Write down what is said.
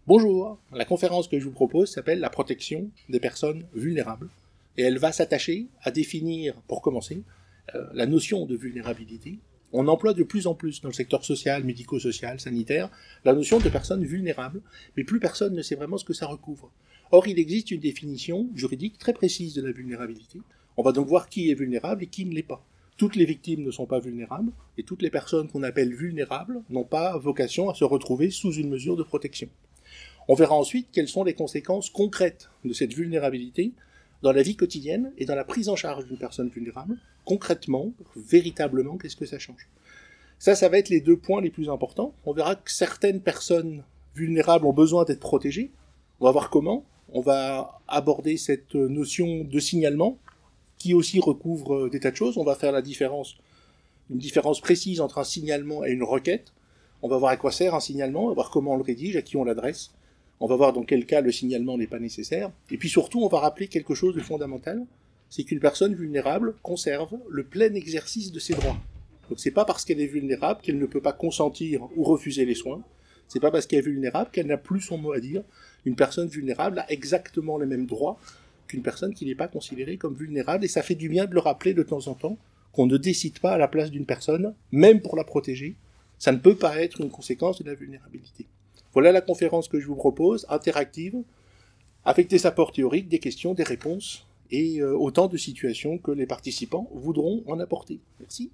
Bonjour, la conférence que je vous propose s'appelle la protection des personnes vulnérables et elle va s'attacher à définir, pour commencer, la notion de vulnérabilité. On emploie de plus en plus dans le secteur social, médico-social, sanitaire, la notion de personnes vulnérables, mais plus personne ne sait vraiment ce que ça recouvre. Or, il existe une définition juridique très précise de la vulnérabilité. On va donc voir qui est vulnérable et qui ne l'est pas. Toutes les victimes ne sont pas vulnérables, et toutes les personnes qu'on appelle vulnérables n'ont pas vocation à se retrouver sous une mesure de protection. On verra ensuite quelles sont les conséquences concrètes de cette vulnérabilité dans la vie quotidienne et dans la prise en charge d'une personne vulnérable. Concrètement, véritablement, qu'est-ce que ça change? Ça va être les deux points les plus importants. On verra que certaines personnes vulnérables ont besoin d'être protégées. On va voir comment. On va aborder cette notion de signalement qui aussi recouvre des tas de choses. On va faire une différence précise entre un signalement et une requête. On va voir à quoi sert un signalement, on va voir comment on le rédige, à qui on l'adresse. On va voir dans quel cas le signalement n'est pas nécessaire. Et puis surtout, on va rappeler quelque chose de fondamental, c'est qu'une personne vulnérable conserve le plein exercice de ses droits. Donc c'est pas parce qu'elle est vulnérable qu'elle ne peut pas consentir ou refuser les soins. C'est pas parce qu'elle est vulnérable qu'elle n'a plus son mot à dire. Une personne vulnérable a exactement les mêmes droits qu'une personne qui n'est pas considérée comme vulnérable. Et ça fait du bien de le rappeler de temps en temps, qu'on ne décide pas à la place d'une personne, même pour la protéger. Ça ne peut pas être une conséquence de la vulnérabilité. Voilà la conférence que je vous propose, interactive, avec des apports théoriques, des questions, des réponses, et autant de situations que les participants voudront en apporter. Merci.